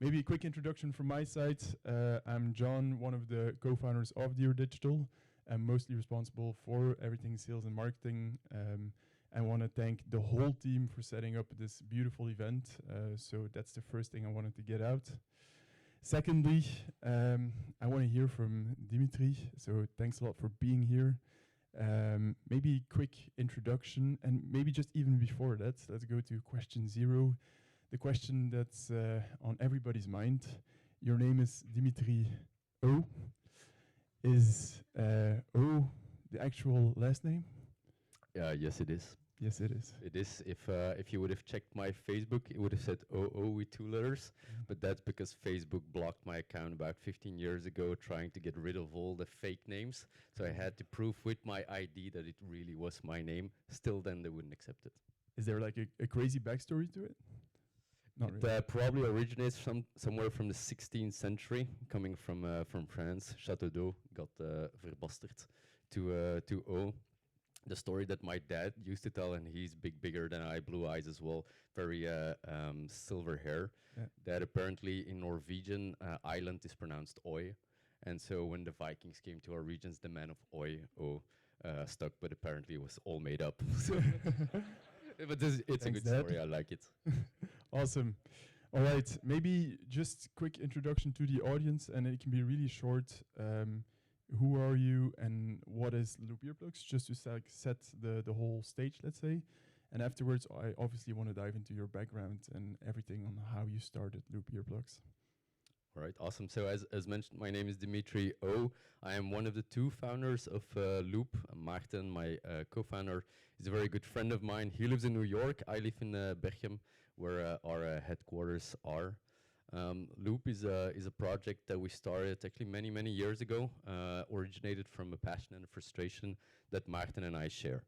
Maybe a quick introduction from my side. I'm John, one of the co-founders of Dear Digital. I'm mostly responsible for everything sales and marketing. I want to thank the whole team for setting up this beautiful event. So that's the first thing I wanted to get out. Secondly, I want to hear from Dimitri. So thanks a lot for being here. Maybe quick introduction, and maybe just even before that, let's go to question 0. The question that's on everybody's mind. Your name is Dimitri O. Is O the actual last name? Yes, it is. Yes, it is. It is. If you would have checked my Facebook, it would have said OO with 2 letters, but that's because Facebook blocked my account about 15 years ago, trying to get rid of all the fake names. So I had to prove with my ID that it really was my name. Still, then they wouldn't accept it. Is there like a crazy backstory to it? Not It really. probably originates somewhere from the 16th century, coming from France. Château d'eau got verbasterd to O. The story that my dad used to tell, and he's bigger than I, blue eyes as well, very silver hair, that apparently in Norwegian, island is pronounced Oi. And so when the Vikings came to our regions, the man of Oi, stuck, but apparently it was all made up. But it's a good story, I like it. Awesome. All right, maybe just quick introduction to the audience, and it can be really short. Who are you and what is Loop Earplugs? Just to set the whole stage, let's say. And afterwards, I obviously want to dive into your background and everything on how you started Loop Earplugs. All right, awesome. So as mentioned, my name is Dimitri O. I am one of the 2 founders of Loop. Maarten, my co-founder, is a very good friend of mine. He lives in New York. I live in Berchem, where our headquarters are. Loop is a project that we started actually many years ago, originated from a passion and a frustration that Maarten and I share.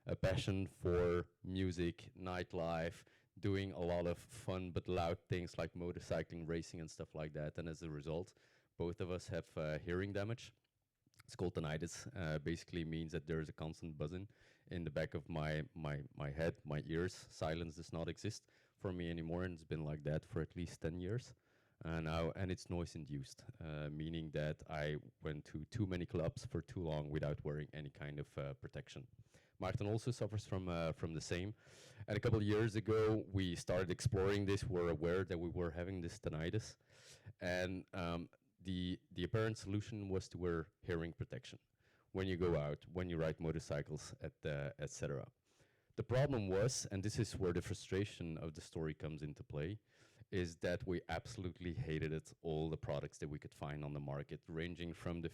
A passion for music, nightlife, doing a lot of fun but loud things like motorcycling, racing and stuff like that. And as a result, both of us have hearing damage. It's called tinnitus. Basically means that there is a constant buzzing in the back of my head, my ears. Silence does not exist for me anymore, and it's been like that for at least 10 years. And it's noise induced, meaning that I went to too many clubs for too long without wearing any kind of protection. Maarten also suffers from the same. And a couple of years ago, we started exploring this. We're aware that we were having this tinnitus. And the apparent solution was to wear hearing protection when you go out, when you ride motorcycles, etc. The problem was, and this is where the frustration of the story comes into play, is that we absolutely hated it, all the products that we could find on the market, ranging from the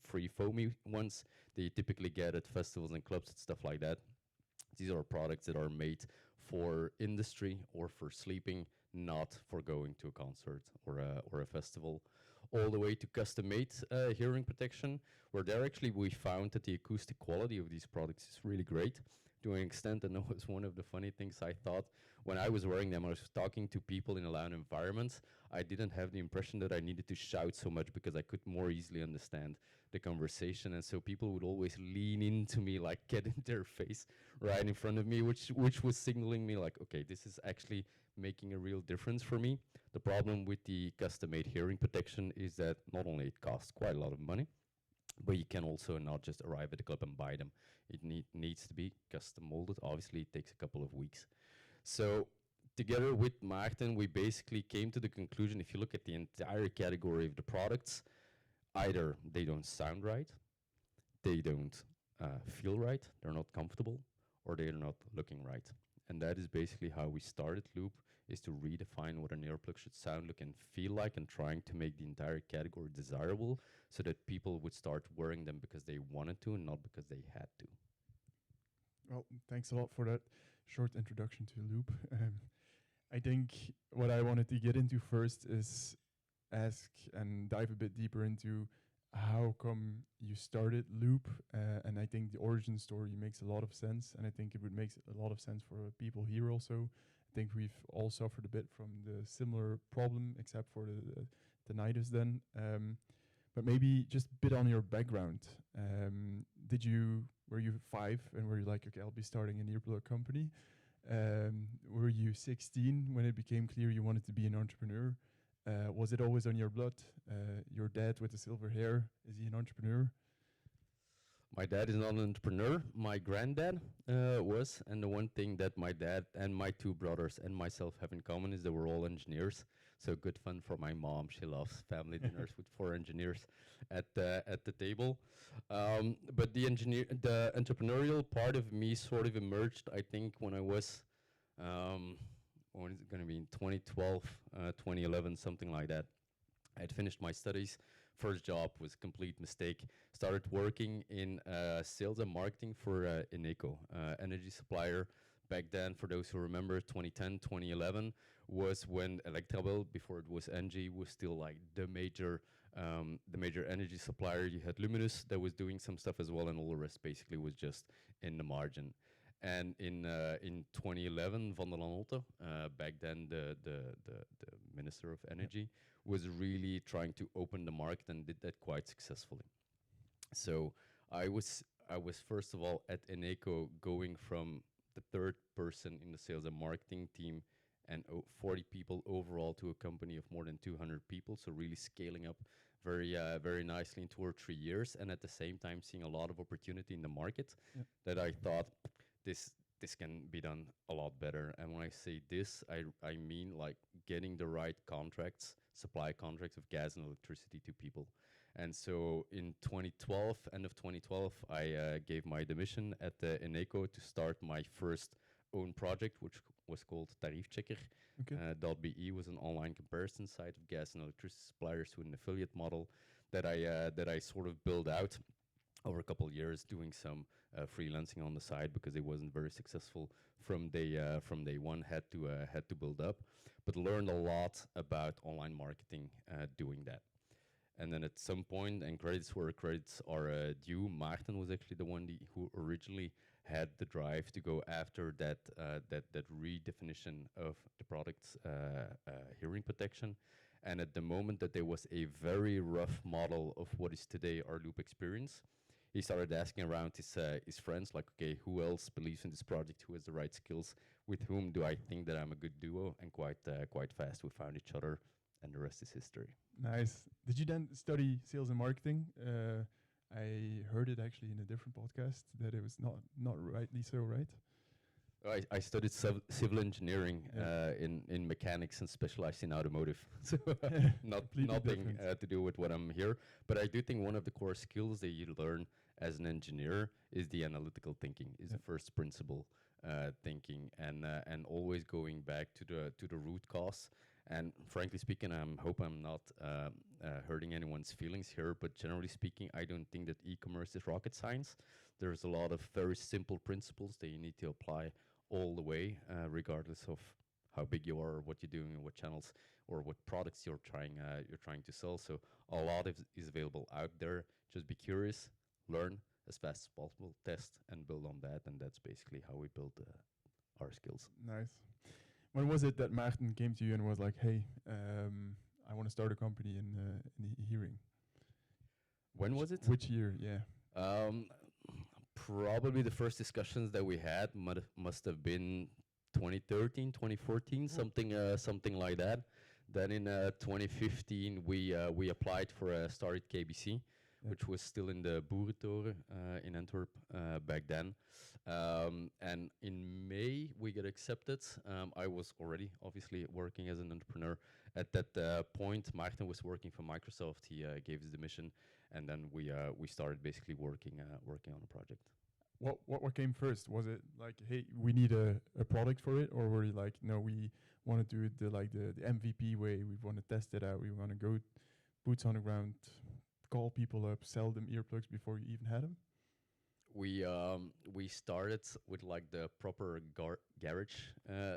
free foamy ones that you typically get at festivals and clubs and stuff like that. These are products that are made for industry or for sleeping, not for going to a concert or a festival, all the way to custom-made hearing protection, where there actually we found that the acoustic quality of these products is really great, to an extent, and that was one of the funny things I thought when I was wearing them. I was talking to people in a loud environment. I didn't have the impression that I needed to shout so much because I could more easily understand the conversation. And so people would always lean into me, like get in their face right in front of me, which was signaling me like, okay, this is actually making a real difference for me. The problem with the custom-made hearing protection is that not only it costs quite a lot of money, but you can also not just arrive at the club and buy them. It needs to be custom molded. Obviously, it takes a couple of weeks. So together with Maarten, we basically came to the conclusion, if you look at the entire category of the products, either they don't sound right, they don't feel right, they're not comfortable, or they're not looking right. And that is basically how we started Loop, is to redefine what an earplug should sound, look, and feel like, and trying to make the entire category desirable so that people would start wearing them because they wanted to and not because they had to. Well, thanks a lot for that short introduction to Loop. I think what I wanted to get into first is ask and dive a bit deeper into how come you started Loop, and I think the origin story makes a lot of sense, and I think it would make a lot of sense for people here also. I think we've all suffered a bit from the similar problem, except for the tinnitus then. But maybe just a bit on your background. Were you 5 and were you like, okay, I'll be starting an earplug company? Were you 16 when it became clear you wanted to be an entrepreneur? Was it always on your blood? Your dad with the silver hair, is he an entrepreneur? My dad is not an entrepreneur. My granddad was, and the one thing that my dad and my two brothers and myself have in common is that we're all engineers. So good fun for my mom. She loves family dinners with four engineers at the table. But the entrepreneurial part of me sort of emerged, I think, when I was, when is it going to be, in 2012, 2011, something like that. I had finished my studies. First job was a complete mistake. Started working in sales and marketing for Eneco, energy supplier. Back then, for those who remember, 2010, 2011 was when Electrabel, before it was Engie, was still like the major energy supplier. You had Luminous that was doing some stuff as well, and all the rest basically was just in the margin. And in 2011, Van der Lanotte, back then the Minister of Energy, was really trying to open the market and did that quite successfully. So I was first of all at Eneco, going from the third person in the sales and marketing team and 40 people overall to a company of more than 200 people. So really scaling up very nicely in 2 or 3 years, and at the same time seeing a lot of opportunity in the market. Yeah. That I thought this can be done a lot better. And when I say this, I mean like getting the right contracts, supply contracts of gas and electricity to people. And so in 2012, end of 2012, I gave my demission at Eneco to start my first own project, which was called Tariefchecker. Okay. .be was an online comparison site of gas and electricity suppliers to an affiliate model that I sort of built out over a couple of years, doing some freelancing on the side because it wasn't very successful from day one. Had to build up, but learned a lot about online marketing doing that. And then at some point, and credits where credits are due, Maarten was actually the one who originally had the drive to go after that redefinition of the product's hearing protection. And at the moment that there was a very rough model of what is today our Loop experience, he started asking around his friends, like, okay, who else believes in this project? Who has the right skills? With whom do I think that I'm a good duo? And quite fast we found each other, and the rest is history. Nice. Did you then study sales and marketing? I heard it actually in a different podcast that it was not rightly so, right? I studied civil engineering in mechanics and specialized in automotive. So nothing to do with what I'm here. But I do think one of the core skills that you learn as an engineer is the analytical thinking, is the first principle thinking, and always going back to the root cause. And frankly speaking, I hope I'm not hurting anyone's feelings here, but generally speaking, I don't think that e-commerce is rocket science. There's a lot of very simple principles that you need to apply all the way, regardless of how big you are, or what you're doing, or what channels, or what products you're trying to sell. So a lot is available out there. Just be curious, learn as fast as possible, test, and build on that. And that's basically how we build our skills. Nice. When was it that Maarten came to you and was like, "Hey, I want to start a company in hearing"? When was it? Which year? Yeah. Probably the first discussions that we had must have been 2013, 2014, something like that. Then in 2015, we applied for a start at KBC, which was still in the Boerentoren in Antwerp back then. And in May, we got accepted. I was already obviously working as an entrepreneur at that point. Maarten was working for Microsoft. He gave his demission, and then we started basically working on a project. What came first? Was it like, hey, we need a product for it, or were you like, no, we want to do it the MVP way. We want to test it out. We want to go boots on the ground, call people up, sell them earplugs before you even had them? We started with like the proper garage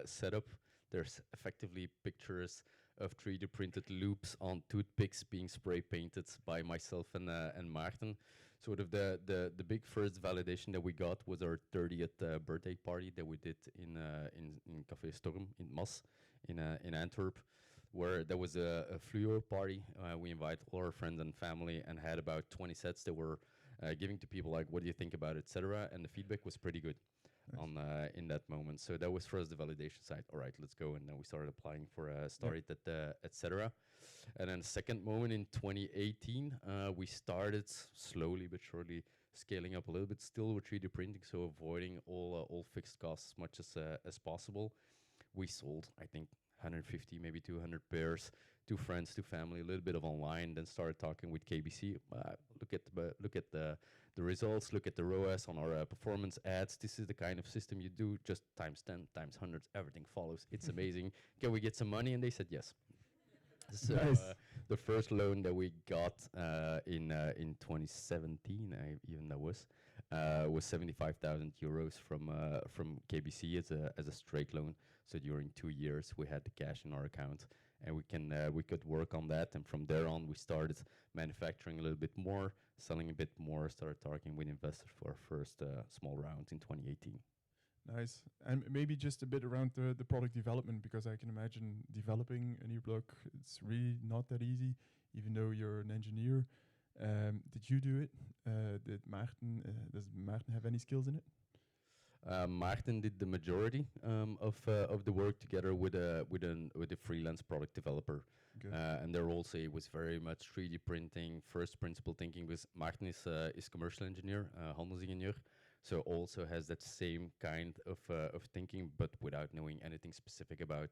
setup. There's effectively pictures of 3D printed loops on toothpicks being spray painted by myself and Maarten. Sort of the big first validation that we got was our 30th birthday party that we did in Café Storm in Mas in Antwerp, where there was a fluo party. We invited all our friends and family and had about 20 sets that were giving to people like, what do you think about it, etc. And the feedback was pretty good. Nice. on in that moment. So that was for us the validation side. All right, let's go, and then we started applying for Started etc. And then the second moment in 2018, we started slowly but surely scaling up a little bit, still with 3D printing, so avoiding all fixed costs as much as possible. We sold, I think, 150, maybe 200 pairs to friends, to family, a little bit of online. Then started talking with KBC. Look at the results. Look at the ROAS on our performance ads. This is the kind of system you do. Just times 10, times hundreds, everything follows. It's amazing. Can we get some money? And they said yes. So Nice. the first loan that we got in 2017, even that was 75,000 euros from KBC as a straight loan. So during 2 years, we had the cash in our account, and we could work on that. And from there on, we started manufacturing a little bit more, selling a bit more, started talking with investors for our first small round in 2018. Nice. And maybe just a bit around the product development, because I can imagine developing an earblock, it's really not that easy, even though you're an engineer. Did you do it? Does Maarten have any skills in it? Maarten did the majority of the work together with a freelance product developer. Good. And there also it was very much 3D printing, first principle thinking. Because Maarten is commercial engineer, handelsingenieur, so also has that same kind of thinking, but without knowing anything specific about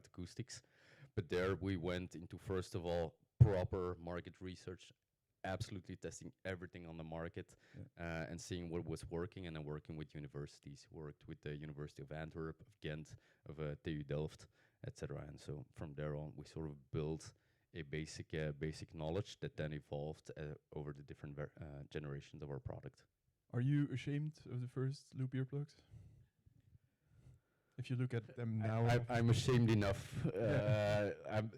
acoustics. But there we went into, first of all, proper market research, absolutely testing everything on the market, and seeing what was working, and then working with universities. Worked with the University of Antwerp, of Ghent, of TU Delft, etc. And so from there on, we sort of built a basic knowledge that then evolved over the different generations of our product. Are you ashamed of the first Loop earplugs? If you look at them now, I'm ashamed enough.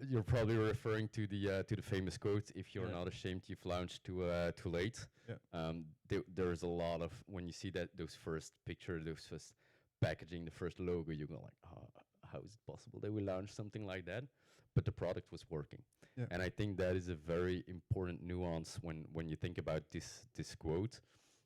You're probably referring to the famous quote: "If you're not ashamed, you've launched too late." Yeah. There's a lot of, when you see those first pictures, those first packaging, the first logo, you go like, how is it possible that we launched something like that? But the product was working, and I think that is a very important nuance when you think about this quote.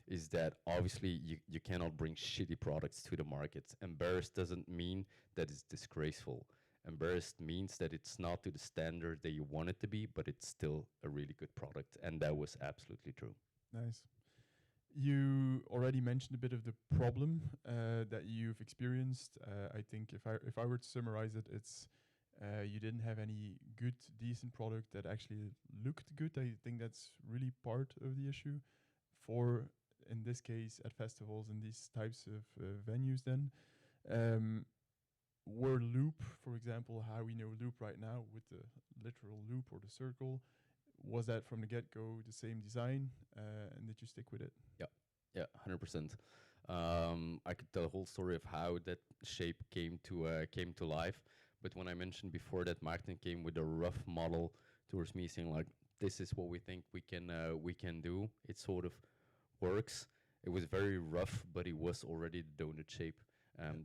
Is that obviously you cannot bring shitty products to the market. Embarrassed doesn't mean that it's disgraceful. Embarrassed means that it's not to the standard that you want it to be, but it's still a really good product, and that was absolutely true. Nice. You already mentioned a bit of the problem that you've experienced. I think if I were to summarize it, it's you didn't have any good, decent product that actually looked good. I think that's really part of the issue for, in this case, at festivals and these types of venues. Then were Loop, for example, how we know Loop right now with the literal loop or the circle, was that from the get-go the same design, and did you stick with it? Yeah, 100%. I could tell a whole story of how that shape came to life. But when I mentioned before that Maarten came with a rough model towards me, saying like, "This is what we think we can do," it sort of works. It was very rough, but it was already the donut shape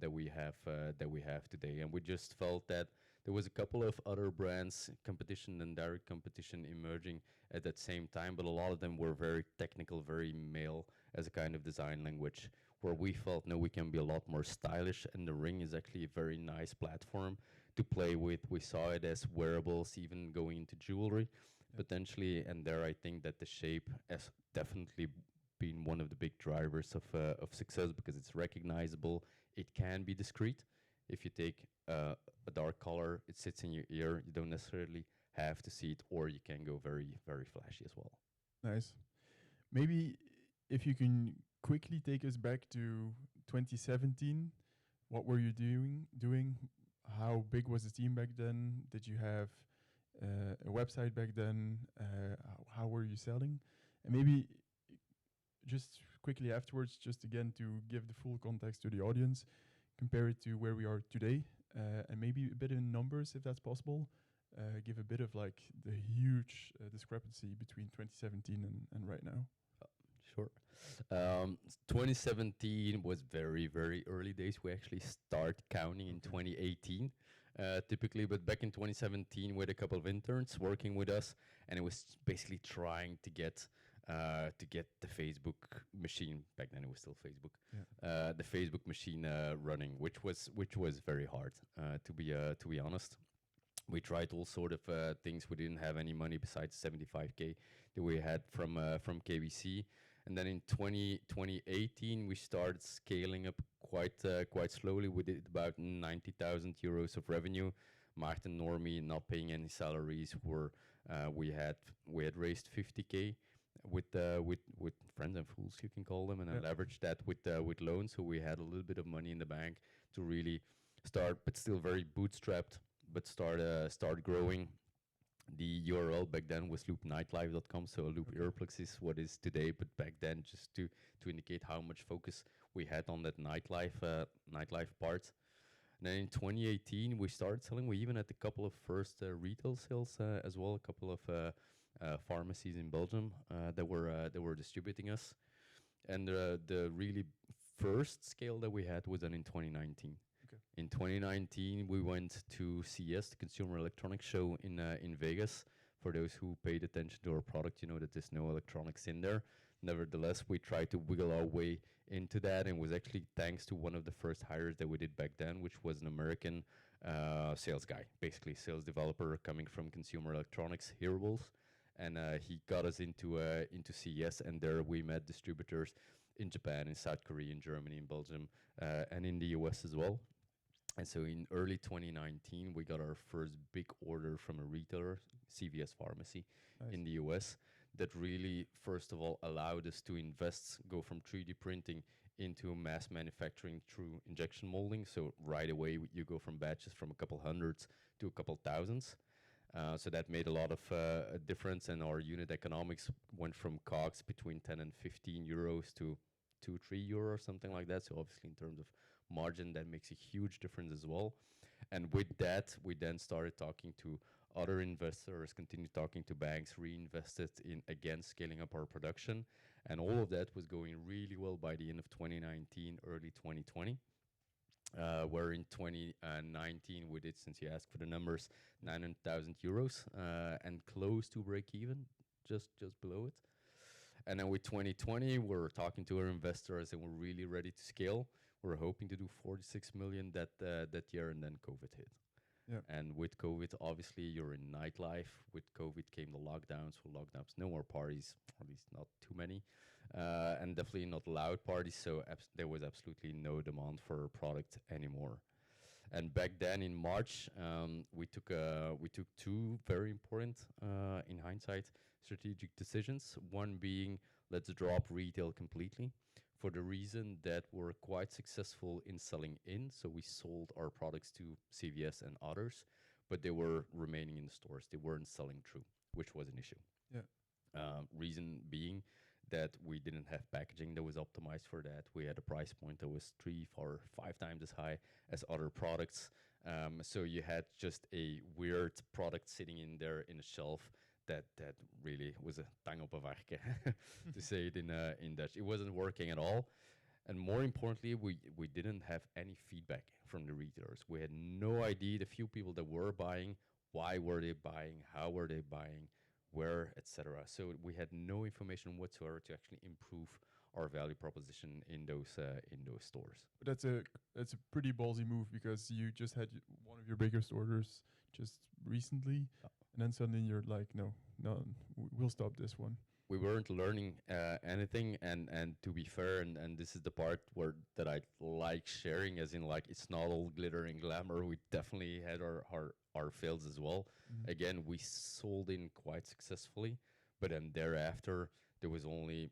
that we have today. And we just felt that there was a couple of other brands, competition and direct competition, emerging at that same time, but a lot of them were very technical, very male as a kind of design language, where we felt, no, we can be a lot more stylish, and the Ring is actually a very nice platform to play with. We saw it as wearables, even going into jewelry potentially, and there I think that the shape has definitely been one of the big drivers of success, because it's recognizable. It can be discreet. If you take a dark color, it sits in your ear. You don't necessarily have to see it, or you can go very, very flashy as well. Nice. Maybe if you can quickly take us back to 2017, what were you doing? How big was the team back then? Did you have a website back then? How were you selling? And maybe just quickly afterwards, just again to give the full context to the audience, compare it to where we are today, and maybe a bit in numbers, if that's possible. Give a bit of like the huge discrepancy between 2017 and right now. Sure. 2017 was very, very early days. We actually start counting in 2018, typically, but back in 2017 we had a couple of interns working with us, and it was basically trying to get to get the Facebook machine. Back then it was still Facebook. Yeah. The Facebook machine running, which was very hard. To be honest, we tried all sort of things. We didn't have any money besides 75k that we had from KBC. And then in 2018, we started scaling up quite slowly. We did about 90,000 euros of revenue. Martin Normie not paying any salaries. We had raised 50k with friends and fools, you can call them, and Yeah. I leveraged that with loans. So we had a little bit of money in the bank to really start, but still very bootstrapped, but start growing. The URL back then was loopnightlife.com, so Loop Okay. Earplugs is what is today, but back then just to indicate how much focus we had on that nightlife part. And then in 2018 we started selling. We even had a couple of first retail sales as well, a couple of pharmacies in Belgium that were distributing us. And the really first scale that we had was done in 2019. Okay. In 2019, we went to CES, the Consumer Electronics Show in Vegas. For those who paid attention to our product, you know that there's no electronics in there. Nevertheless, we tried to wiggle our way into that, and was actually thanks to one of the first hires that we did back then, which was an American sales guy, basically sales developer coming from consumer electronics, hearables, and he got us into CES, and there we met distributors in Japan, in South Korea, in Germany, in Belgium, and in the US as well. And so in early 2019, we got our first big order from a retailer, CVS Pharmacy, Nice. in the US, that really, first of all, allowed us to invest, go from 3D printing into mass manufacturing through injection molding. So right away, you go from batches from a couple hundreds to a couple thousands. So that made a lot of a difference, and our unit economics went from COGS between 10 and 15 euros to 2, 3 euro, something like that. So obviously, in terms of margin, that makes a huge difference as well. And with that, we then started talking to other investors, continued talking to banks, reinvested in again scaling up our production, and all of that was going really well by the end of 2019, early 2020. Where in 2019 we did, since you asked for the numbers, 900,000 euros and close to break even, just below it. And then with 2020, we're talking to our investors, and we're really ready to scale. We're hoping to do 46 million that year, and then COVID hit. Yeah. And with COVID, obviously, you're in nightlife. With COVID came the lockdowns. For lockdowns, no more parties, or at least not too many, and definitely not loud parties. So there was absolutely no demand for our product anymore. And back then in March, we took two very important, in hindsight, strategic decisions. One being, let's drop retail completely, for the reason that we're quite successful in selling in. So we sold our products to CVS and others, but they were remaining in the stores. They weren't selling through, which was an issue. Yeah. Reason being that we didn't have packaging that was optimized for that. We had a price point that was 3, 4, 5 times as high as other products. So you had just a weird product sitting in there in a shelf that really was a tang op een varken, to say it in Dutch. It wasn't working at all. And more importantly, we didn't have any feedback from the retailers. We had no idea, the few people that were buying, why were they buying, how were they buying, where, etc. So we had no information whatsoever to actually improve our value proposition in those stores. But that's a pretty ballsy move, because you just had one of your biggest orders just recently, and then suddenly you're like, no, we'll stop this one. We weren't learning anything, and to be fair, and this is the part that I like sharing, as in, like, it's not all glitter and glamour. We definitely had our fails as well. Mhm. Again, we sold in quite successfully, but then thereafter there was only,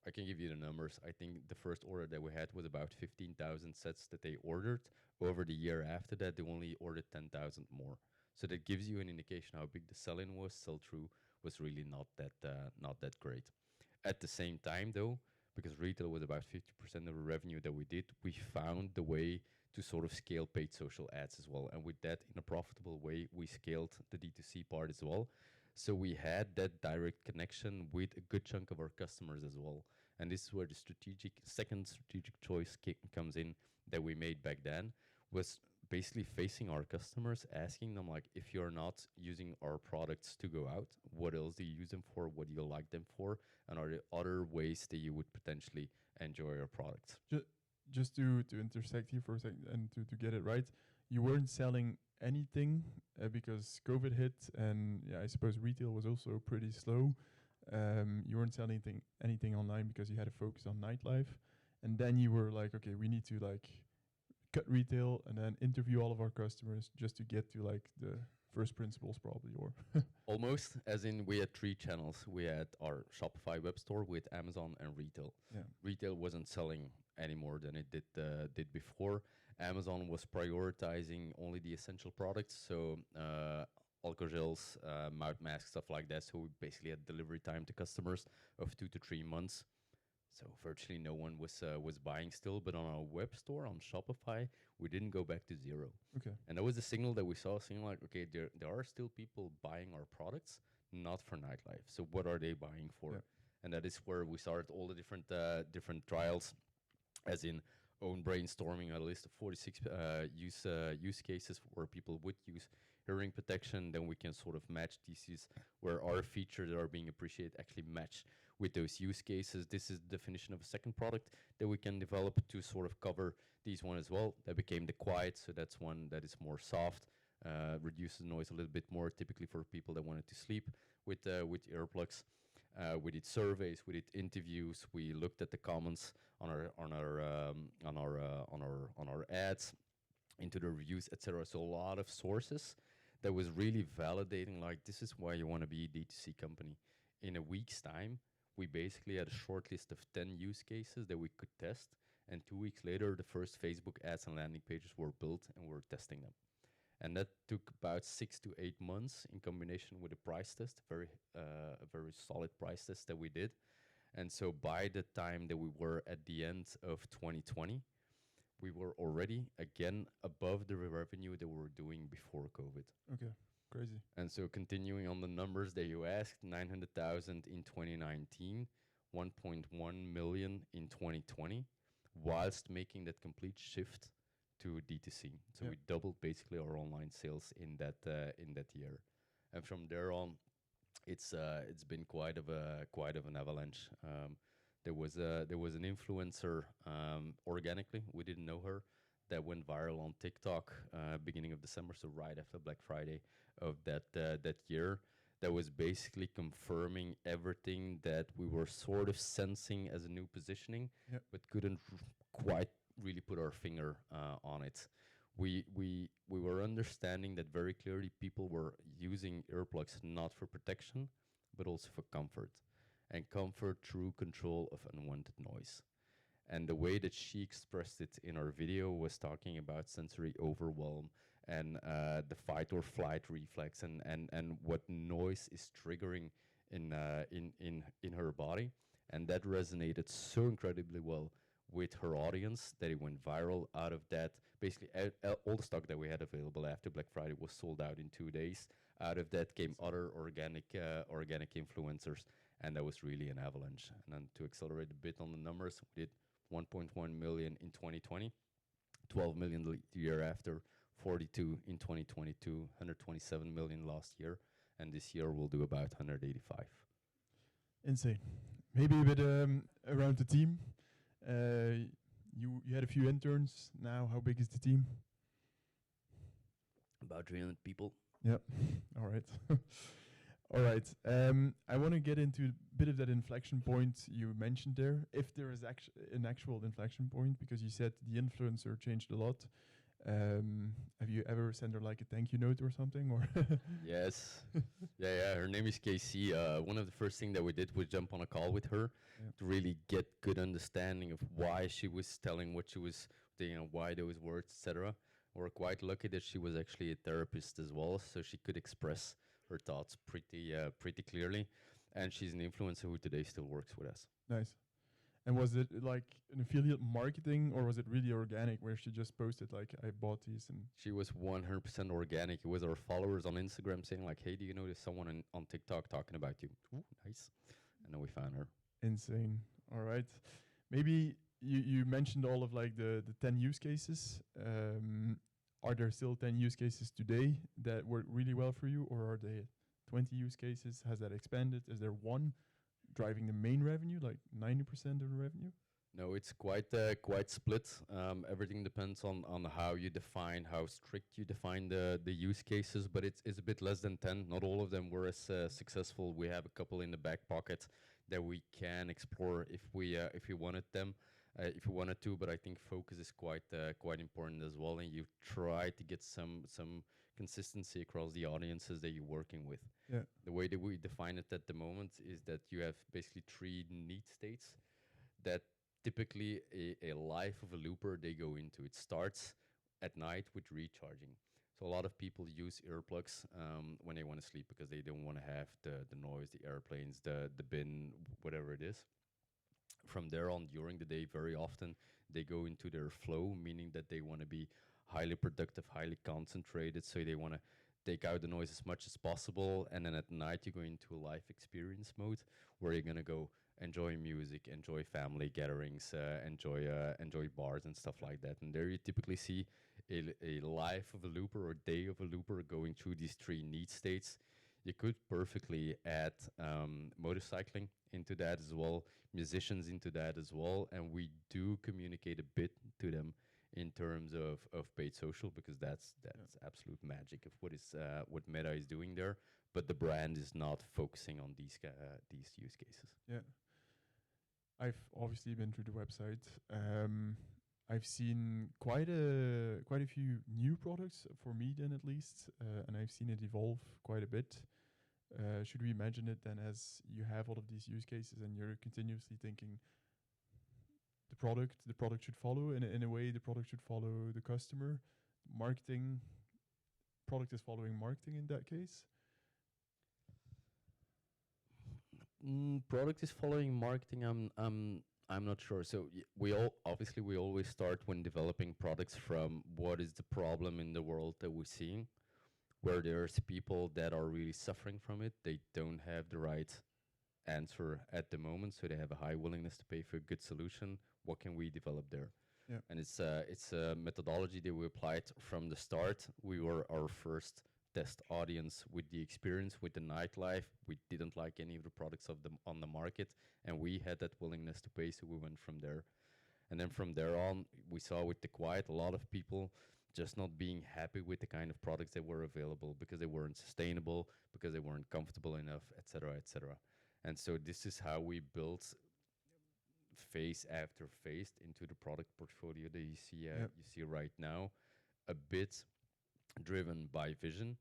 I can give you the numbers. I think the first order that we had was about 15,000 sets that they ordered. Over the year after that, they only ordered 10,000 more. So that gives you an indication how big the sell-in was. Sell-through was really not that great. At the same time, though, because retail was about 50% of the revenue that we did, we found the way to sort of scale paid social ads as well. And with that, in a profitable way, we scaled the D2C part as well. So we had that direct connection with a good chunk of our customers as well. And this is where the second strategic choice comes in that we made back then, was basically facing our customers, asking them like, if you're not using our products to go out, what else do you use them for? What do you like them for? And are there other ways that you would potentially enjoy our products? Just to intersect here for a second and to get it right, you weren't selling anything because COVID hit, and I suppose retail was also pretty slow. You weren't selling anything online because you had to focus on nightlife, and then you were like, okay, we need to like cut retail and then interview all of our customers just to get to like the first principles probably, or Almost, as in we had 3 channels. We had our Shopify web store with Amazon and retail. yeah. Retail wasn't selling any more than it did before. Amazon was prioritizing only the essential products, so alcohol gels, mouth masks, stuff like that. So we basically had delivery time to customers of 2 to 3 months. So virtually no one was buying still. But on our web store on Shopify, we didn't go back to zero. Okay. And that was the signal that we saw, saying like, okay, there are still people buying our products, not for nightlife. So what are they buying for? Yeah. And that is where we started all the different trials, as in own brainstorming a list of 46 use cases where people would use hearing protection. Then we can sort of match these where our features that are being appreciated actually match with those use cases. This is the definition of a second product that we can develop to sort of cover these one as well. That became the quiet, so that's one that is more soft, reduces noise a little bit more, typically for people that wanted to sleep with earplugs. We did surveys, we did interviews, we looked at the comments on our ads, into the reviews, etc. So a lot of sources that was really validating, like, this is why you want to be a D2C company. In a week's time, we basically had a short list of 10 use cases that we could test, and 2 weeks later, the first Facebook ads and landing pages were built, and we're testing them. And that took about 6 to 8 months in combination with a price test, a very solid price test that we did. And so by the time that we were at the end of 2020, we were already again above the revenue that we were doing before COVID. Okay, crazy. And so continuing on the numbers that you asked, 900,000 in 2019, 1.1 million in 2020, whilst making that complete shift to D2C. So we doubled basically our online sales in that year. And from there on, it's been quite of an avalanche. There was an influencer organically, we didn't know her, that went viral on TikTok beginning of December, so right after Black Friday of that year. That was basically confirming everything that we were sort of sensing as a new positioning, but couldn't quite really put our finger on it. We were understanding that very clearly people were using earplugs not for protection, but also for comfort. And comfort through control of unwanted noise. And the way that she expressed it in our video was talking about sensory overwhelm and the fight or flight reflex and what noise is triggering in her body. And that resonated so incredibly well with her audience that it went viral. Out of that, basically all the stock that we had available after Black Friday was sold out in 2 days. Out of that came other organic influencers, and that was really an avalanche. And then to accelerate a bit on the numbers, we did 1.1 million in 2020, 12 million the year after, 42 in 2022, 127 million last year, and this year we'll do about 185. Insane. Maybe a bit around the team. You had a few interns. Now, how big is the team? About 300 people. Yep. All right. All right. I want to get into a bit of that inflection point you mentioned there. If there is an actual inflection point, because you said the influencer changed a lot. Have you ever sent her like a thank you note or something? Or Yes. Yeah. Her name is Casey. One of the first things that we did was jump on a call with her to really get good understanding of why she was telling what she was, why those words, etc. We're quite lucky that she was actually a therapist as well, so she could express her thoughts pretty clearly. And she's an influencer who today still works with us. Nice. And was it like an affiliate marketing, or was it really organic where she just posted like, I bought these? And she was 100% organic. It was our followers on Instagram saying like, hey, do you know there's someone on TikTok talking about you? Ooh, nice. And then we found her. Insane. All right. Maybe you mentioned all of like the 10 use cases. are there still 10 use cases today that work really well for you, or are they 20 use cases? Has that expanded? Is there one driving the main revenue, like 90% of the revenue? No, it's quite split. Everything depends on how you define, how strict you define the use cases, but it's a bit less than 10. Not all of them were as successful. We have a couple in the back pocket that we can explore if we wanted them, if we wanted to. But I think focus is quite important as well, and you try to get some consistency across the audiences that you're working with. Yeah. The way that we define it at the moment is that you have basically three need states that typically a life of a looper they go into. It starts at night with recharging. So a lot of people use earplugs when they want to sleep because they don't want to have the noise, the airplanes, the bin, whatever it is. From there on, during the day, very often they go into their flow, meaning that they want to be highly productive, highly concentrated. So they want to take out the noise as much as possible. And then at night, you go into a life experience mode where you're going to go enjoy music, enjoy family gatherings, enjoy bars and stuff like that. And there you typically see a life of a looper or day of a looper going through these three need states. You could perfectly add motorcycling into that as well, musicians into that as well, and we do communicate a bit to them in terms of paid social because that's absolute magic of what Meta is doing there. But the brand is not focusing on these use cases. Yeah. I've obviously been through the website. I've seen quite a few new products for me then at least, and I've seen it evolve quite a bit. Should we imagine it then as you have all of these use cases and you're continuously thinking the product should follow in a way, the product should follow the customer, marketing, product is following marketing in that case? Product is following marketing. I'm not sure. So we always start when developing products from what is the problem in the world that we're seeing, where there's people that are really suffering from it. They don't have the right answer at the moment, so they have a high willingness to pay for a good solution. What can we develop there? Yeah. And it's a methodology that we applied from the start. We were our first test audience with the experience with the nightlife. We didn't like any of the products of them on the market, and we had that willingness to pay, so we went from there. And then from there on, we saw with the Quiet a lot of people just not being happy with the kind of products that were available because they weren't sustainable, because they weren't comfortable enough, etc., etc. And so this is how we built phase after phase into the product portfolio that you see right now, a bit driven by vision,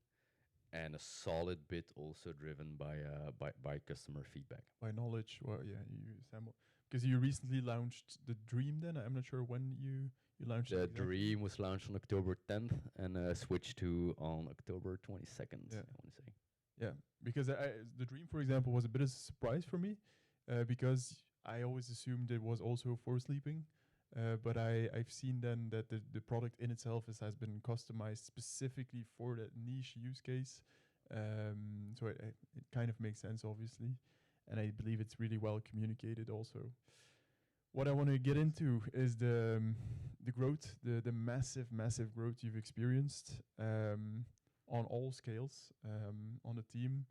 and a solid bit also driven by customer feedback. By knowledge, well, yeah, you sample because you recently launched the Dream. Then I'm not sure when you launched. The it exactly. Dream was launched on October 10th and switched to on October 22nd. Yeah. I want to say. Yeah, because the Dream, for example, was a bit of a surprise for me because I always assumed it was also for sleeping. But I've seen then that the product in itself has been customized specifically for that niche use case. So it kind of makes sense, obviously. And I believe it's really well communicated also. What I want to get into is the growth, the massive growth you've experienced on all scales, on the team,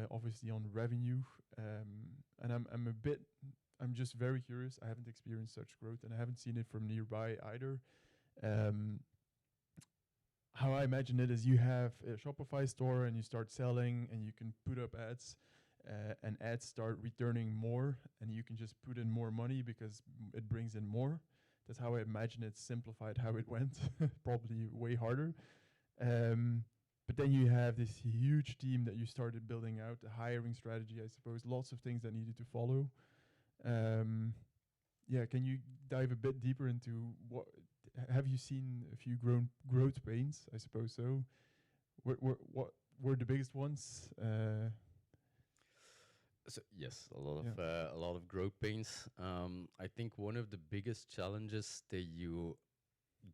obviously on revenue. And I'm just very curious. I haven't experienced such growth, and I haven't seen it from nearby either. How I imagine it is you have a Shopify store and you start selling and you can put up ads and ads start returning more and you can just put in more money because it brings in more. That's how I imagine it simplified how it went, probably way harder. But then you have this huge team that you started building out, a hiring strategy, I suppose, lots of things that needed to follow. Can you dive a bit deeper into what have you seen a few growth pains? I suppose so. What were the biggest ones? So yes, a lot of growth pains. I think one of the biggest challenges that you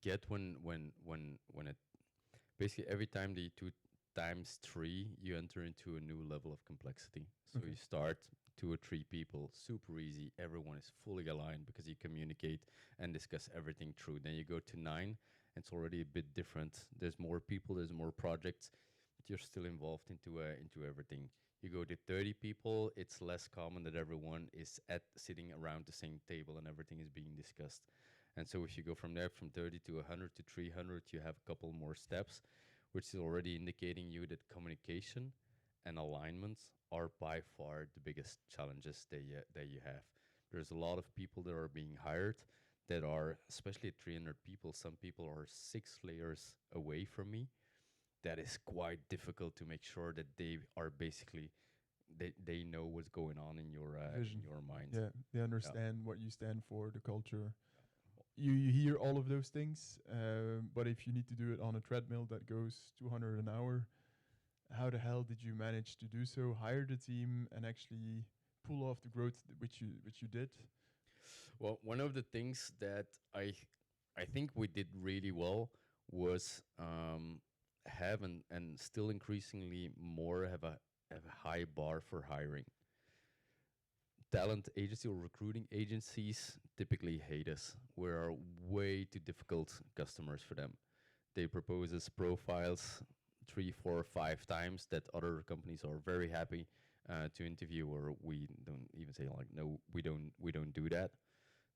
get when it basically every time that you do times 3, you enter into a new level of complexity. So you start 2 or 3 people, super easy. Everyone is fully aligned because you communicate and discuss everything through. Then you go to 9, It's already a bit different. There's more people, there's more projects, but you're still involved into everything. You go to 30 people, it's less common that everyone is at sitting around the same table and everything is being discussed. And so if you go from there from 30 to 100 to 300, you have a couple more steps, which is already indicating you that communication and alignments are by far the biggest challenges that you have. There's a lot of people that are being hired that are, especially at 300 people, some people are 6 layers away from me. That is quite difficult to make sure that they are basically they know what's going on Vision. in your mind. Yeah, they understand what you stand for, the culture. You hear all of those things, but if you need to do it on a treadmill that goes 200 an hour, how the hell did you manage to do so? Hire the team and actually pull off the growth which you did? Well, one of the things that I think we did really well was have and still increasingly more have a high bar for hiring. Talent agency or recruiting agencies typically hate us. We're way too difficult customers for them. They propose us profiles 3, 4, 5 times that other companies are very happy to interview, or we don't even say like, no, we don't do that.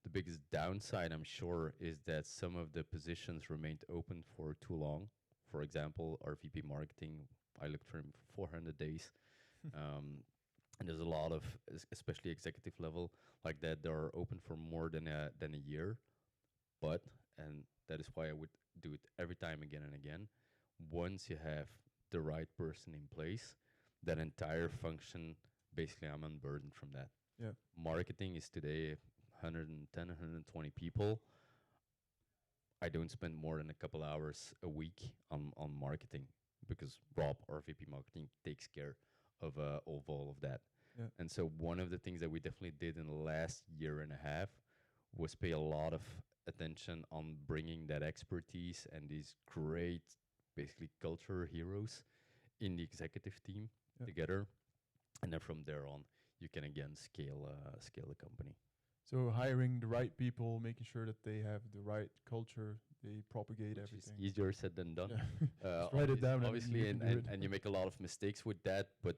The biggest downside, I'm sure, is that some of the positions remained open for too long. For example, our VP marketing, I looked for him for 400 days. And there's a lot of, especially executive level, like that, that are open for more than a year. But, and that is why I would do it every time again and again, once you have the right person in place, that entire function, basically I'm unburdened from that. Yeah. Marketing is today 110, 120 people. I don't spend more than a couple hours a week on marketing because Rob, our VP marketing, takes care of all of that. Yeah. And so one of the things that we definitely did in the last year and a half was pay a lot of attention on bringing that expertise and these great, basically culture heroes in the executive team Yeah. together. And then from there on, you can again scale the company. So hiring the right people, making sure that they have the right culture, they propagate Which everything. is easier said than done. Yeah. Just write it down and Obviously, you can do it. and you make a lot of mistakes with that. But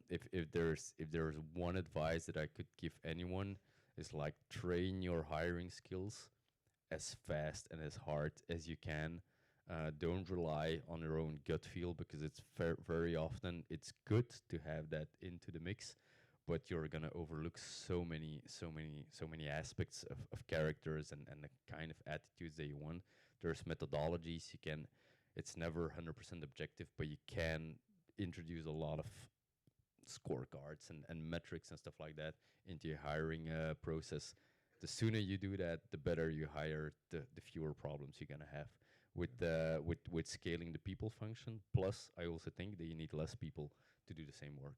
if there's one advice that I could give anyone, is like train your hiring skills as fast and as hard as you can. Don't rely on your own gut feel because it's very often it's good to have that into the mix, but you're gonna overlook so many aspects of characters and the kind of attitudes that you want. There's methodologies you can. It's never 100% objective, but you can introduce a lot of scorecards and metrics and stuff like that into your hiring process. The sooner you do that, the better you hire, the fewer problems you're gonna have with scaling the people function. Plus, I also think that you need less people to do the same work.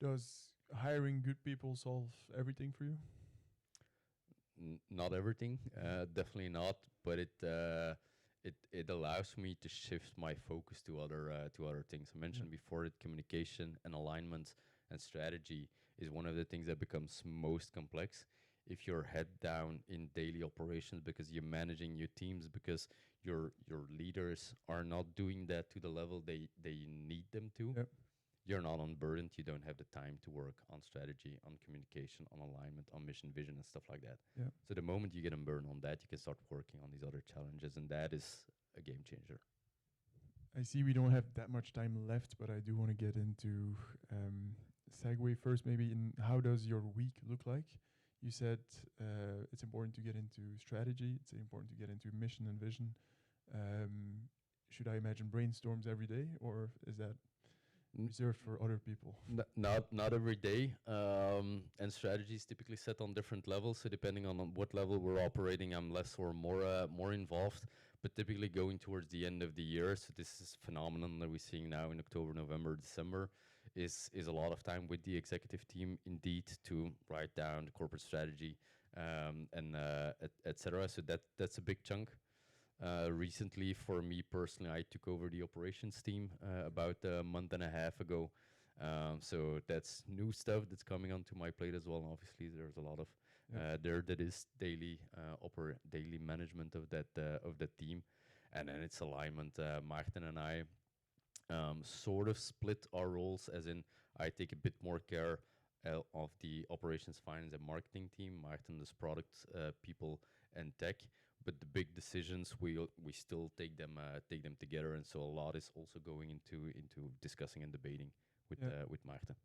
Does hiring good people solve everything for you? Not everything, definitely not. But it allows me to shift my focus to other things. I mentioned before that communication and alignment and strategy is one of the things that becomes most complex if you're head down in daily operations because you're managing your teams because your leaders are not doing that to the level they need them to. Yep. You're not unburdened. You don't have the time to work on strategy, on communication, on alignment, on mission, vision, and stuff like that. Yeah. So the moment you get unburdened on that, you can start working on these other challenges, and that is a game changer. I see we don't have that much time left, but I do want to get into segue first. Maybe in how does your week look like? You said it's important to get into strategy. It's important to get into mission and vision. Should I imagine brainstorms every day, or is that reserved for other people? Not every day. And strategy is typically set on different levels. So depending on what level we're operating, I'm less or more involved. But typically going towards the end of the year, so this is phenomenon that we're seeing now in October, November, December, is a lot of time with the executive team indeed to write down the corporate strategy and et cetera. So that's a big chunk. Recently, for me personally, I took over the operations team about a month and a half ago. So that's new stuff that's coming onto my plate as well. And obviously, there's a lot of Yeah. There, that is daily management of that team, and then it's alignment. Maarten and I sort of split our roles, as in I take a bit more care of the operations, finance, and marketing team. Maarten does product people and tech, but the big decisions we still take them together, and so a lot is also going into discussing and debating with Maarten.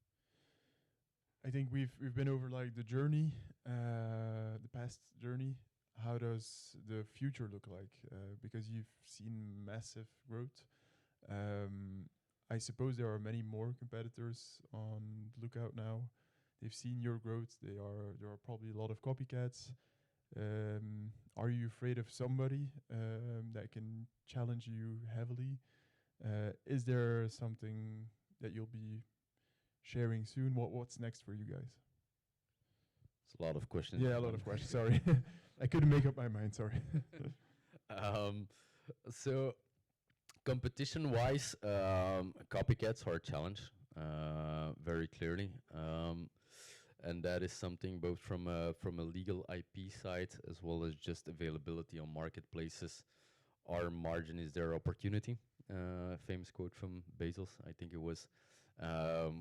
I think we've been over like the journey, the past journey. How does the future look like? Because you've seen massive growth. Um, I suppose there are many more competitors on the lookout now. They've seen your growth. There are probably a lot of copycats. Are you afraid of somebody that can challenge you heavily? Is there something that you'll be sharing soon? What's next for you guys? It's a lot of questions. Yeah, a lot of questions. Sorry, I couldn't make up my mind. Sorry. um, so competition-wise, copycats are a challenge, very clearly, and that is something both from a legal IP side as well as just availability on marketplaces. Our margin is their opportunity. Famous quote from Bezos, I think it was,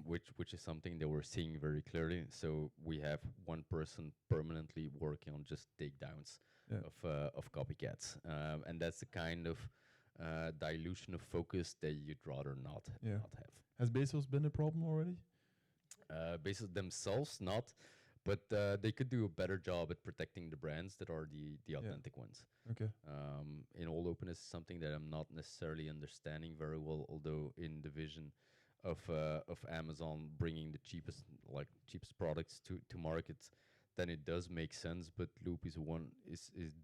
which is something that we're seeing very clearly. So we have one person permanently working on just takedowns Yeah. of copycats, and that's the kind of dilution of focus that you'd rather Yeah. not have. Has Bezos been a problem already? Bases themselves not, but they could do a better job at protecting the brands that are the authentic ones. Okay. In all openness, something that I'm not necessarily understanding very well, although in the vision of Amazon bringing the cheapest products to market, then it does make sense. But Loop is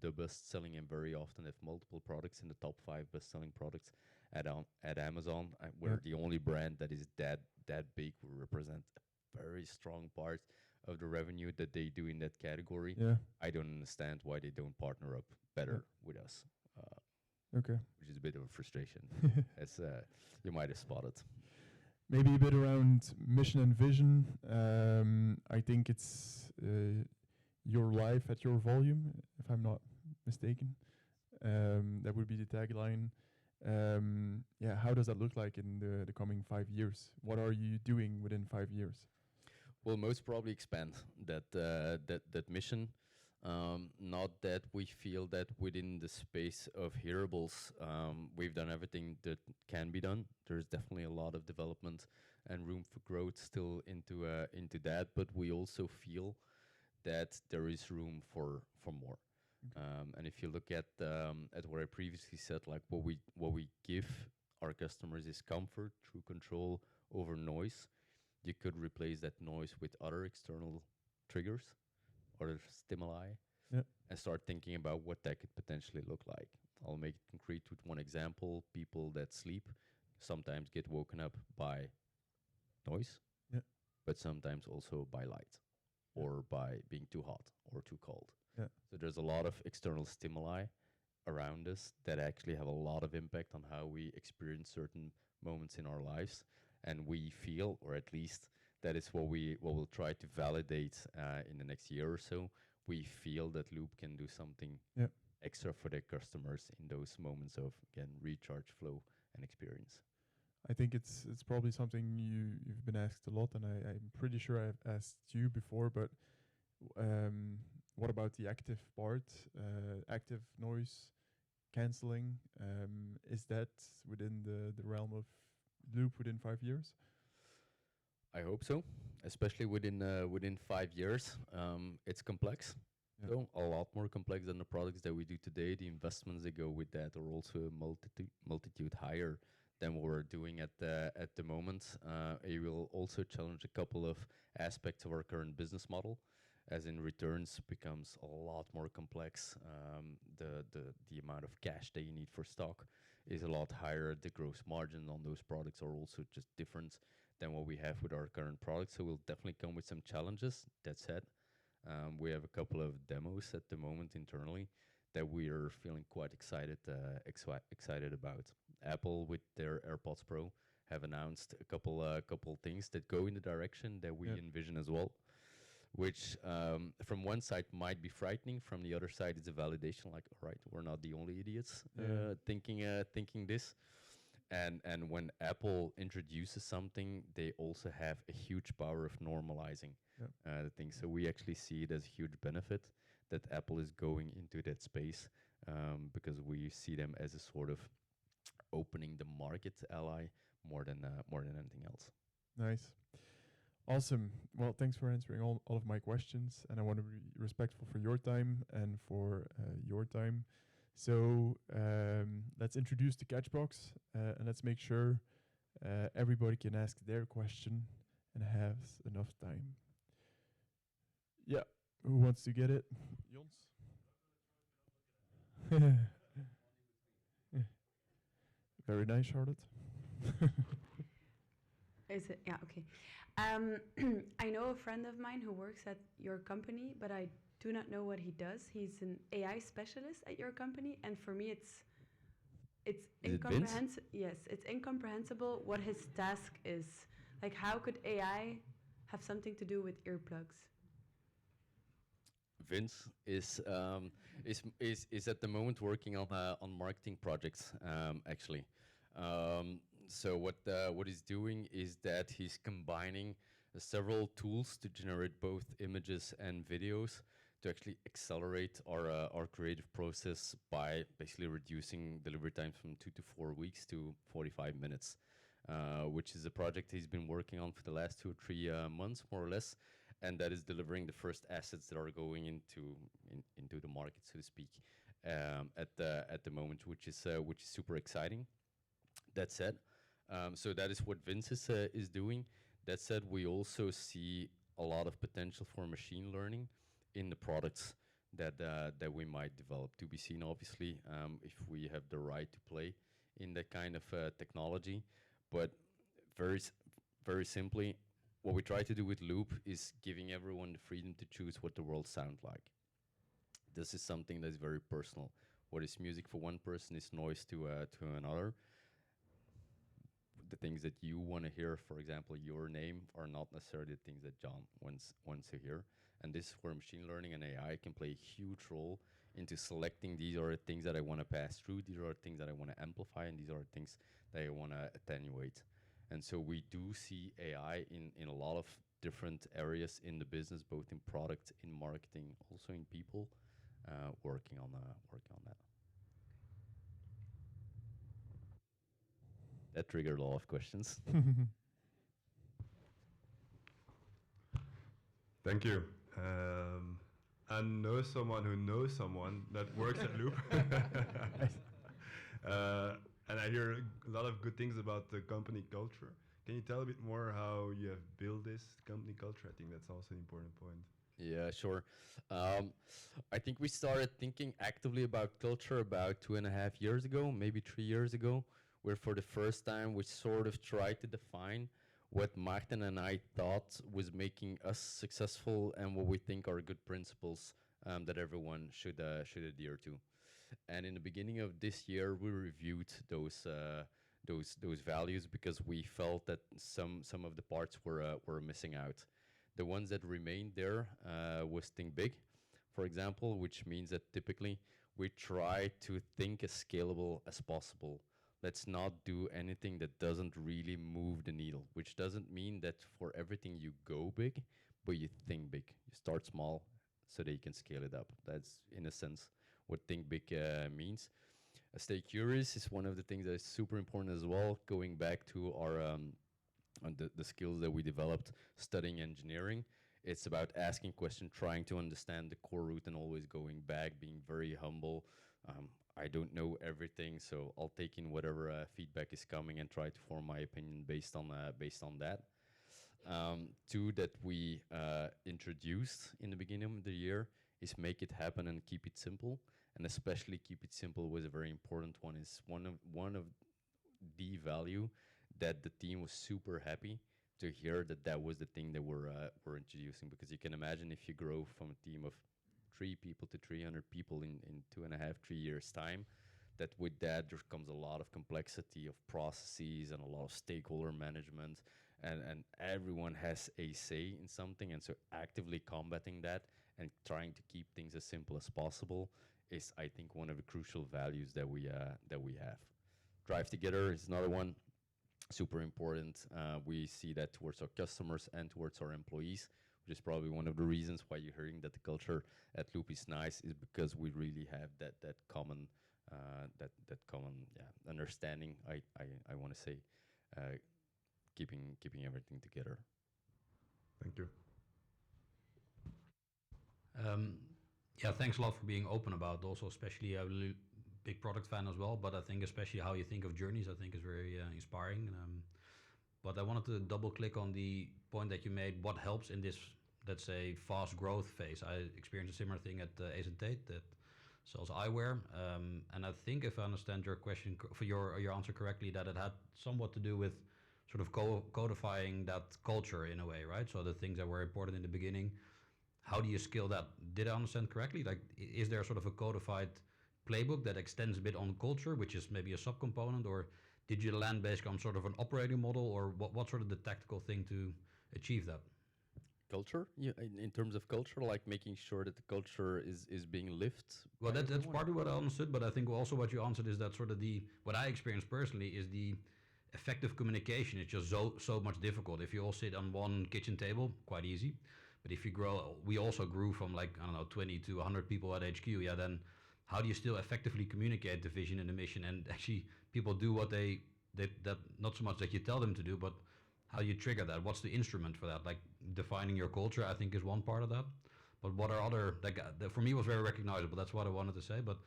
the best selling and very often have multiple products in the top 5 best selling products at Amazon. We're the only brand that is that big. We represent a very strong part of the revenue that they do in that category. Yeah. I don't understand why they don't partner up better with us, Okay. which is a bit of a frustration, as you might have spotted. Maybe a bit around mission and vision. I think it's your life at your volume, if I'm not mistaken. That would be the tagline. Yeah, how does that look like in the coming 5 years? What are you doing within 5 years? Will most probably expand that mission. Not that we feel that within the space of hearables, we've done everything that can be done. There's definitely a lot of development and room for growth still into that, but we also feel that there is room for more. And if you look at what I previously said, like what we give our customers is comfort through control over noise. You could replace that noise with other external triggers, other stimuli, Yeah. and start thinking about what that could potentially look like. I'll make it concrete with one example. People that sleep sometimes get woken up by noise, Yeah. but sometimes also by light or by being too hot or too cold. Yeah. So there's a lot of external stimuli around us that actually have a lot of impact on how we experience certain moments in our lives. And we feel, or at least that is what we'll try to validate in the next year or so. We feel that Loop can do something extra for their customers in those moments of, again, recharge, flow, and experience. I think it's probably something you've been asked a lot, and I'm pretty sure I've asked you before. But what about the active part, active noise canceling? Is that within the realm of Loop within 5 years? I hope so, especially within 5 years. It's complex, though a lot more complex than the products that we do today. The investments that go with that are also a multitude higher than what we're doing at the moment. It will also challenge a couple of aspects of our current business model, as in returns becomes a lot more complex. The amount of cash that you need for stock is a lot higher. The gross margin on those products are also just different than what we have with our current products. So we'll definitely come with some challenges. That said, we have a couple of demos at the moment internally that we are feeling quite excited about. Apple with their AirPods Pro have announced a couple things that go in the direction that we envision as well. which from one side might be frightening. From the other side, it's a validation. Like, all right, we're not the only idiots thinking this. And when Apple introduces something, they also have a huge power of normalizing Yep. the thing. So we actually see it as a huge benefit that Apple is going into that space, because we see them as a sort of opening the market ally more than anything else. Nice. Awesome. Well, thanks for answering all of my questions. And I want to be respectful for your time and for your time. So let's introduce the catchbox and let's make sure everybody can ask their question and has enough time. Yeah. Who wants to get it? Jons? Very nice, Charlotte. Is it? Yeah, okay. I know a friend of mine who works at your company, but I do not know what he does. He's an AI specialist at your company, and for me, it's Is it Vince? incomprehensible. Yes, it's incomprehensible what his task is. Like, how could AI have something to do with earplugs? Vince is at the moment working on marketing projects, actually. So what he's doing is that he's combining several tools to generate both images and videos to actually accelerate our creative process by basically reducing delivery times from 2 to 4 weeks to 45 minutes, which is a project he's been working on for the last 2 or 3 months, more or less, and that is delivering the first assets that are going into the market, so to speak, at the moment, which is super exciting. That said, so that is what Vince is doing. That said, we also see a lot of potential for machine learning in the products that we might develop. To be seen, obviously, if we have the right to play in that kind of technology. But very simply, what we try to do with Loop is giving everyone the freedom to choose what the world sounds like. This is something that's very personal. What is music for one person is noise to another. The things that you want to hear, for example, your name, are not necessarily the things that John wants to hear. And this is where machine learning and AI can play a huge role into selecting these are the things that I want to pass through, these are the things that I want to amplify, and these are the things that I want to attenuate. And so we do see AI in a lot of different areas in the business, both in product, in marketing, also in people, working on that. That triggered a lot of questions. Thank you. I know someone who knows someone that works at Loop. And I hear a lot of good things about the company culture. Can you tell a bit more how you have built this company culture? I think that's also an important point. Yeah, sure. I think we started thinking actively about culture about 2.5 years ago, maybe 3 years ago, where for the first time we sort of tried to define what Martin and I thought was making us successful and what we think are good principles that everyone should adhere to. And in the beginning of this year, we reviewed those values because we felt that some of the parts were missing out. The ones that remained there was think big, for example, which means that typically we try to think as scalable as possible. Let's not do anything that doesn't really move the needle, which doesn't mean that for everything you go big, but you think big. You start small so that you can scale it up. That's, in a sense, what think big means. Stay curious is one of the things that is super important as well, going back to our on the skills that we developed studying engineering. It's about asking questions, trying to understand the core root, and always going back, being very humble. I don't know everything, so I'll take in whatever feedback is coming and try to form my opinion based on that. Two that we introduced in the beginning of the year is make it happen and keep it simple, and especially keep it simple was a very important one. Is one of the value that the team was super happy to hear that was the thing that we're introducing, because you can imagine if you grow from a team of 3 people to 300 people in 2.5, 3 years time, that with that there comes a lot of complexity of processes and a lot of stakeholder management and everyone has a say in something, and so actively combating that and trying to keep things as simple as possible is, I think, one of the crucial values that we have. Drive together is another one, super important. We see that towards our customers and towards our employees, which is probably one of the reasons why you're hearing that the culture at Loop is nice, is because we really have that common understanding. I want to say, keeping everything together. Thank you. Yeah, thanks a lot for being open about also, especially a really big product fan as well, but I think especially how you think of journeys, I think is very inspiring. But I wanted to double click on the point that you made, what helps in this, let's say, fast growth phase. I experienced a similar thing at Ace and Tate that sells eyewear. And I think if I understand your question, for your answer correctly, that it had somewhat to do with sort of codifying that culture in a way, right? So the things that were important in the beginning, how do you scale that? Did I understand correctly? Like, is there sort of a codified playbook that extends a bit on culture, which is maybe a subcomponent, or did you land basically on sort of an operating model, or what sort of the tactical thing to achieve that? Culture, yeah, in terms of culture, like making sure that the culture is being lived. Well, that's partly what I understood, but I think also what you answered is that sort of what I experienced personally is the effective communication is just so much difficult. If you all sit on one kitchen table, quite easy. But if you grow, we also grew from like, I don't know, 20 to 100 people at HQ. Yeah, then how do you still effectively communicate the vision and the mission, and actually people do what they that not so much that you tell them to do, but how you trigger that? What's the instrument for that? Like defining your culture, I think, is one part of that. But what are other, like, for me was very recognizable. That's what I wanted to say. But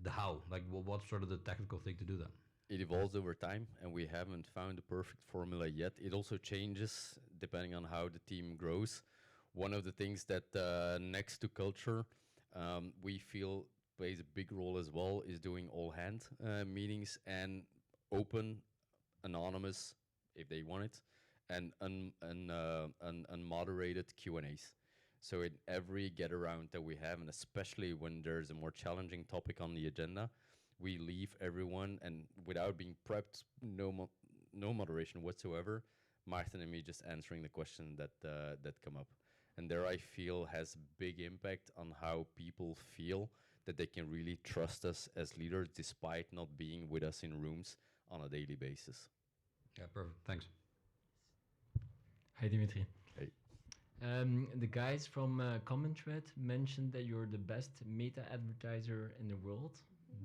the how, like, what's sort of the technical thing to do that? It evolves over time, and we haven't found the perfect formula yet. It also changes depending on how the team grows. One of the things that next to culture, we feel plays a big role as well, is doing all hand meetings and open, anonymous, if they want it, and unmoderated Q&As. So in every get around that we have, and especially when there's a more challenging topic on the agenda, we leave everyone, and without being prepped, no moderation whatsoever, Martin and me just answering the questions that come up. And there I feel has big impact on how people feel that they can really trust us as leaders despite not being with us in rooms on a daily basis. Yeah, perfect. Thanks. Hi, Dimitri. Hey. The guys from Comment Thread mentioned that you're the best meta advertiser in the world.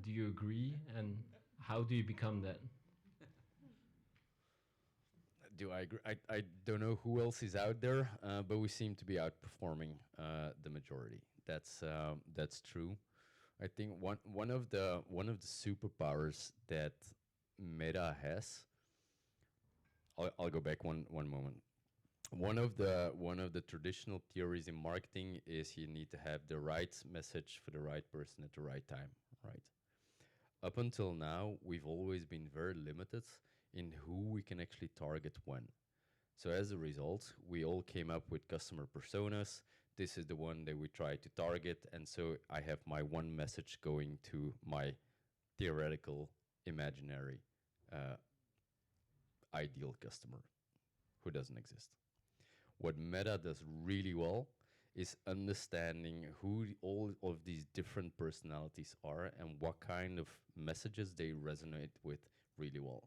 Do you agree? And how do you become that? Do I agree? I don't know who else is out there, but we seem to be outperforming the majority. That's true. I think one of the superpowers that Meta has. I'll go back one moment. One of the traditional theories in marketing is you need to have the right message for the right person at the right time, right? Up until now, we've always been very limited in who we can actually target when. So as a result, we all came up with customer personas. This is the one that we try to target, and so I have my one message going to my theoretical, imaginary, ideal customer who doesn't exist. What Meta does really well is understanding who all of these different personalities are and what kind of messages they resonate with really well.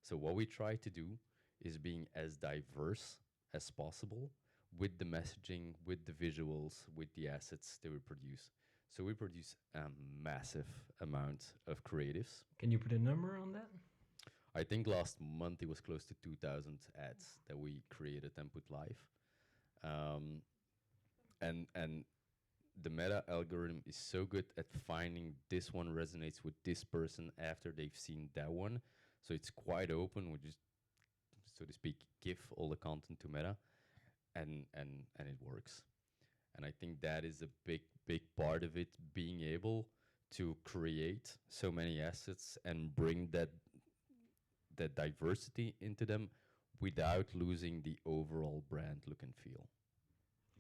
So what we try to do is being as diverse as possible with the messaging, with the visuals, with the assets that we produce. So we produce a massive amount of creatives. Can you put a number on that? I think last month it was close to 2,000 ads that we created and put live. And the Meta algorithm is so good at finding this one resonates with this person after they've seen that one. So it's quite open. We just, so to speak, give all the content to Meta, and it works. And I think that is a big part of it, being able to create so many assets and bring that diversity into them without losing the overall brand look and feel.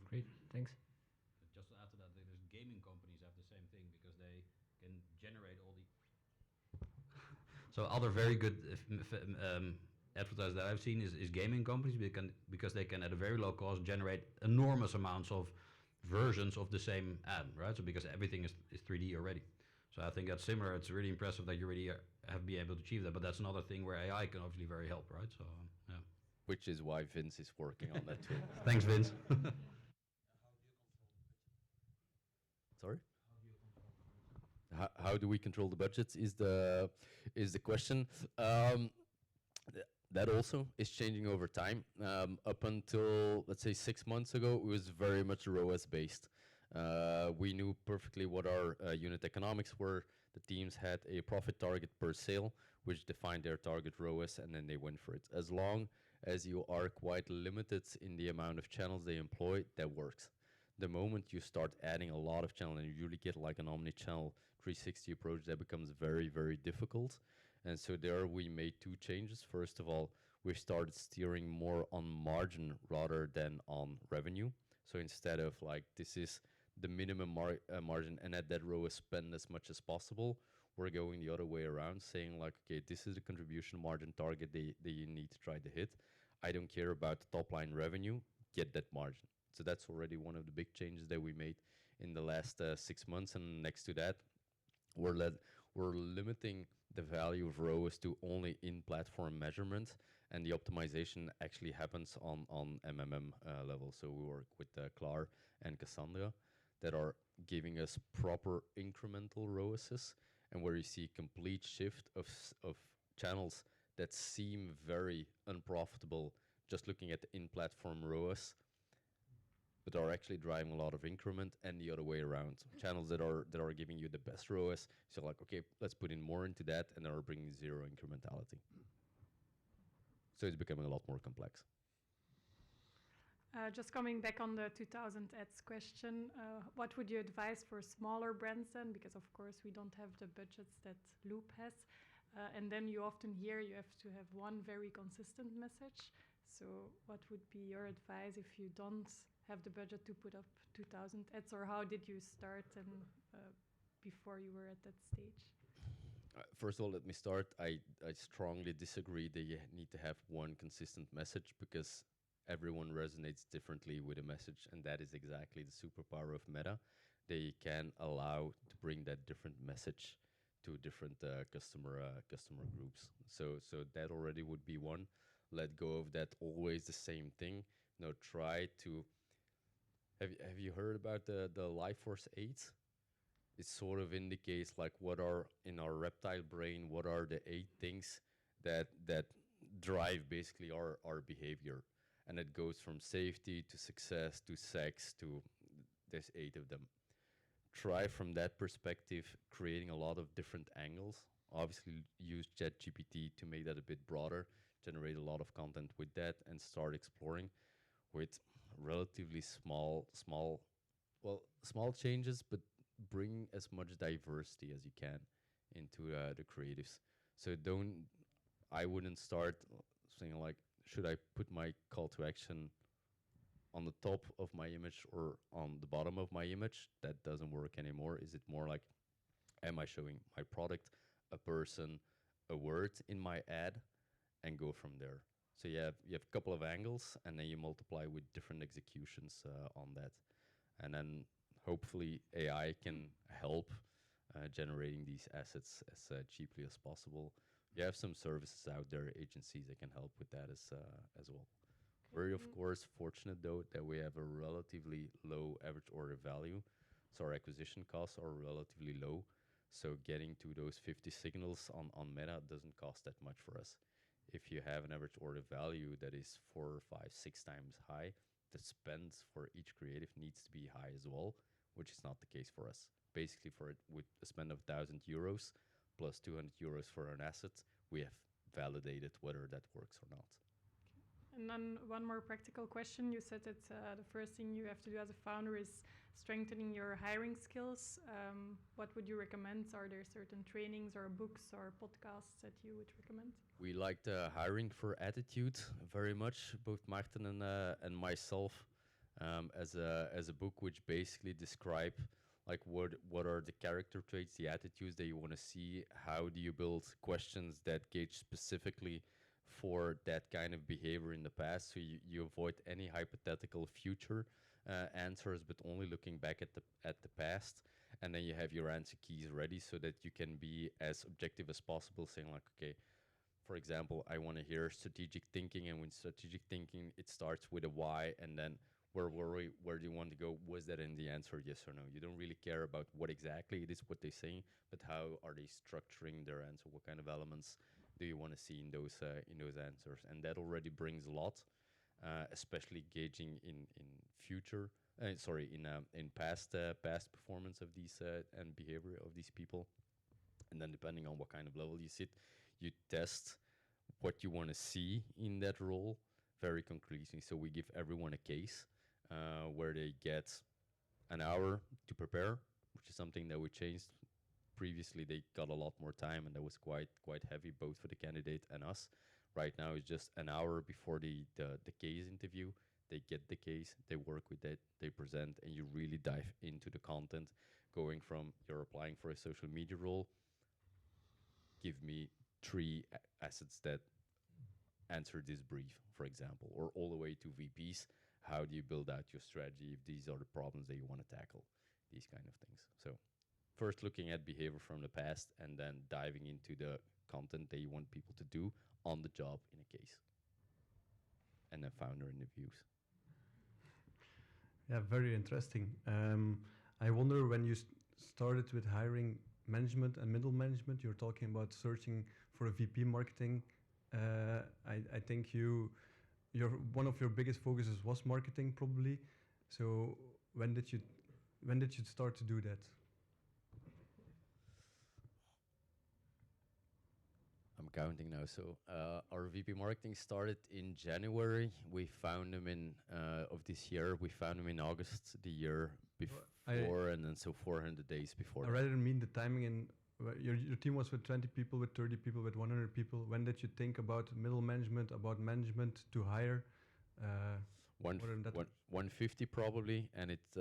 Great, thanks. Just to add to that, there's gaming companies have the same thing because they can generate all the so other very good advertisers that I've seen is gaming companies because they can at a very low cost generate enormous amounts of versions of the same ad, right? So because everything is 3D already. So I think that's similar. It's really impressive that you really have been able to achieve that. But that's another thing where AI can obviously very help, right? So yeah. Which is why Vince is working on that too. Thanks, Vince. Sorry. How do we control the budgets? Is the question. That also is changing over time. Up until, let's say, 6 months ago, it was very much ROAS based. We knew perfectly what our unit economics were. The teams had a profit target per sale, which defined their target ROAS, and then they went for it. As long as you are quite limited in the amount of channels they employ, that works. The moment you start adding a lot of channels and you really get like an omni-channel 360 approach, that becomes very, very difficult. And so there we made two changes. First of all, we started steering more on margin rather than on revenue. So instead of like, this is the minimum margin and at that ROAS spend as much as possible, we're going the other way around, saying like, okay, this is the contribution margin target that you need to try to hit. I don't care about the top line revenue, get that margin. So that's already one of the big changes that we made in the last 6 months. And next to that, we're limiting the value of ROAS to only in-platform measurement, and the optimization actually happens on MMM level. So we work with Clar and Cassandra that are giving us proper incremental ROASes, and where you see complete shift of channels that seem very unprofitable just looking at the in-platform ROAS, but are actually driving a lot of increment, and the other way around. Channels that are giving you the best ROAS, so like, okay, let's put in more into that, and are bringing zero incrementality. So it's becoming a lot more complex. Just coming back on the 2000 ads question, what would you advise for smaller brands then? Because of course we don't have the budgets that Loop has. And then you often hear you have to have one very consistent message. So what would be your advice if you don't have the budget to put up 2000 ads, or how did you start and before you were at that stage? First of all, let me start. I strongly disagree that you need to have one consistent message, because everyone resonates differently with a message, and that is exactly the superpower of Meta. They can allow to bring that different message to different customer groups. So that already would be one. Let go of that always the same thing. No, try to. Have you heard about the Life Force 8? It sort of indicates like what are in our reptile brain, what are the 8 things that drive basically our behavior. And it goes from safety to success to sex to, there's 8 of them. Try from that perspective, creating a lot of different angles. Obviously use ChatGPT to make that a bit broader, generate a lot of content with that, and start exploring with relatively small changes, but bring as much diversity as you can into the creatives. So I wouldn't start saying like, should I put my call to action on the top of my image or on the bottom of my image? That doesn't work anymore. Is it more like, am I showing my product, a person, a word in my ad, and go from there? So you have a couple of angles, and then you multiply with different executions on that. And then hopefully AI can help generating these assets as cheaply as possible. You have some services out there, agencies that can help with that as well. We're of course fortunate though that we have a relatively low average order value, so our acquisition costs are relatively low. So getting to those 50 signals on Meta doesn't cost that much for us. If you have an average order value that is 4, 5, 6 times high, the spend for each creative needs to be high as well, which is not the case for us. Basically, with a spend of 1,000 euros plus 200 euros for an asset, we have validated whether that works or not. And then one more practical question. You said that the first thing you have to do as a founder is strengthening your hiring skills. What would you recommend? Are there certain trainings or books or podcasts that you would recommend? We liked Hiring for Attitude very much, both Martin and myself, as a book which basically describe like what are the character traits, the attitudes that you want to see. How do you build questions that gauge specifically for that kind of behavior in the past, so you avoid any hypothetical future answers, but only looking back at the past, and then you have your answer keys ready so that you can be as objective as possible, saying like, okay, for example, I want to hear strategic thinking, and when strategic thinking, it starts with a why, and then where do you want to go? Was that in the answer, yes or no? You don't really care about what exactly it is what they're saying, but how are they structuring their answer? What kind of elements do you want to see in those answers? And that already brings a lot, especially gauging in future. In past performance of these and behavior of these people, and then depending on what kind of level you sit, you test what you want to see in that role very concretely. So we give everyone a case where they get an hour to prepare, which is something that we changed. Previously, they got a lot more time, and that was quite heavy, both for the candidate and us. Right now, it's just an hour before the case interview. They get the case, they work with it, they present, and you really dive into the content, going from you're applying for a social media role, give me three assets that answer this brief, for example, or all the way to VPs. How do you build out your strategy if these are the problems that you want to tackle? These kind of things. So first looking at behavior from the past, and then diving into the content that you want people to do on the job in a case. And then founder interviews. Yeah, very interesting. I wonder, when you started with hiring management and middle management, you're talking about searching for a VP marketing. I think one of your biggest focuses was marketing, probably. So when did you start to do that? I'm counting now. So our VP marketing started in January. We found him in of this year. We found him in August the year before, and then so 400 days before. I rather mean the timing. In your team was with 20 people, with 30 people, with 100 people. When did you think about middle management, about management to hire? 150 probably, and it's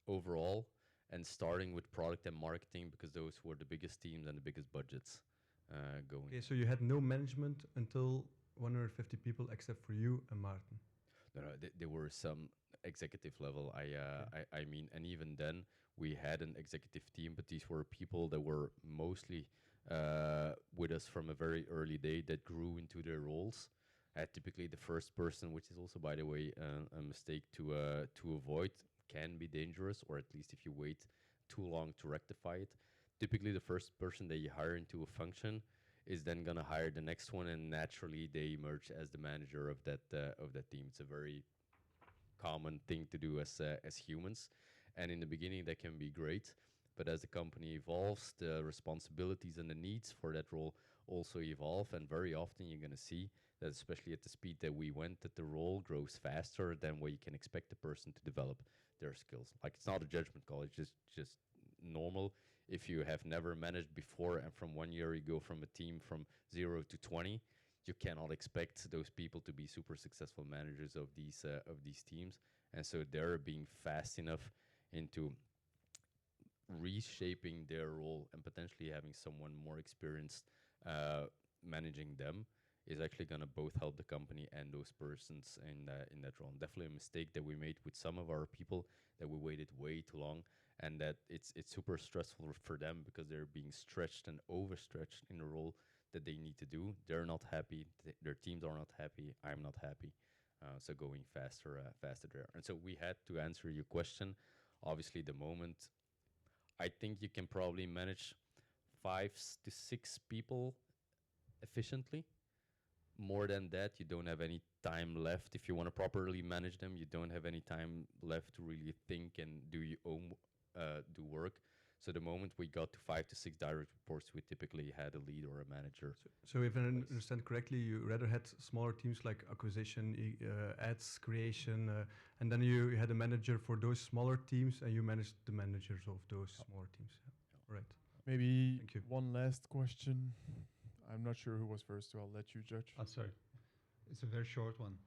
overall, and starting with product and marketing, because those were the biggest teams and the biggest budgets going. Okay, so you had no management until 150 people, except for you and Martin. No, there were some executive level. I mean, and even then we had an executive team, but these were people that were mostly with us from a very early day, that grew into their roles. Typically, the first person, which is also, by the way, a mistake to avoid, can be dangerous, or at least if you wait too long to rectify it. Typically, the first person that you hire into a function is then going to hire the next one, and naturally they emerge as the manager of that team. It's a very common thing to do as humans, and in the beginning that can be great, but as the company evolves, the responsibilities and the needs for that role also evolve, and very often you're going to see that, especially at the speed that we went, that the role grows faster than what you can expect the person to develop their skills. Like, it's not a judgment call, it's just normal. If you have never managed before, and from 1 year you go from a team from 0 to 20, you cannot expect those people to be super successful managers of these teams. And so they're being fast enough into reshaping their role, and potentially having someone more experienced managing them is actually going to both help the company and those persons in that role. And definitely a mistake that we made with some of our people, that we waited way too long, and that it's super stressful for them, because they're being stretched and overstretched in the role that they need to do. They're not happy. Their teams are not happy. I'm not happy. So going faster there. And so we had to answer your question. Obviously, the moment, I think you can probably manage 5 to 6 people efficiently. More than that, you don't have any time left. If you want to properly manage them, you don't have any time left to really think and do your own do work. So the moment we got to 5 to 6 direct reports, we typically had a lead or a manager. So if I understand correctly, you rather had smaller teams like acquisition, ads creation, and then you had a manager for those smaller teams, and you managed the managers of those smaller teams. Yeah. Right. Maybe Thank you. one last question. I'm not sure who was first, so I'll let you judge. Oh, sorry. It's a very short one.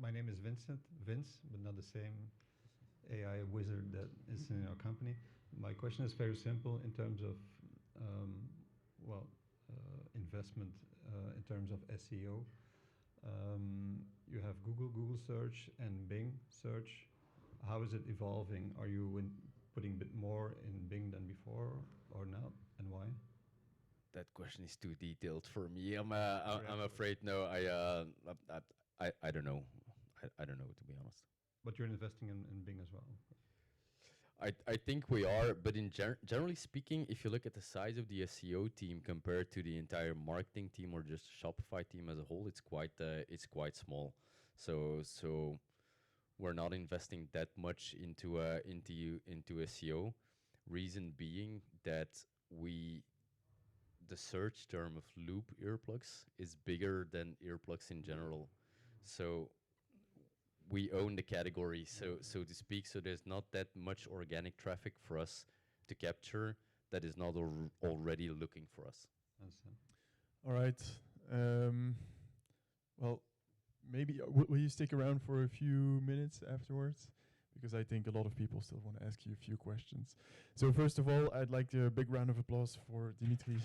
My name is Vince, but not the same AI wizard that is in our company. My question is very simple in terms of, investment in terms of SEO. You have Google search and Bing search. How is it evolving? Are you putting a bit more in Bing than before or not, and why? That question is too detailed for me. I'm afraid no. I don't know. I don't know, to be honest. But you're investing in Bing as well. I think we are, but in generally speaking, if you look at the size of the SEO team compared to the entire marketing team or just Shopify team as a whole, it's quite small. So we're not investing that much into SEO. Reason being that the search term of Loop Earplugs is bigger than earplugs in general. So we own the category, so to speak. So there's not that much organic traffic for us to capture that is not already looking for us. Understand. All right. Well, maybe will you stick around for a few minutes afterwards? Because I think a lot of people still want to ask you a few questions. So first of all, I'd like a big round of applause for Dimitri.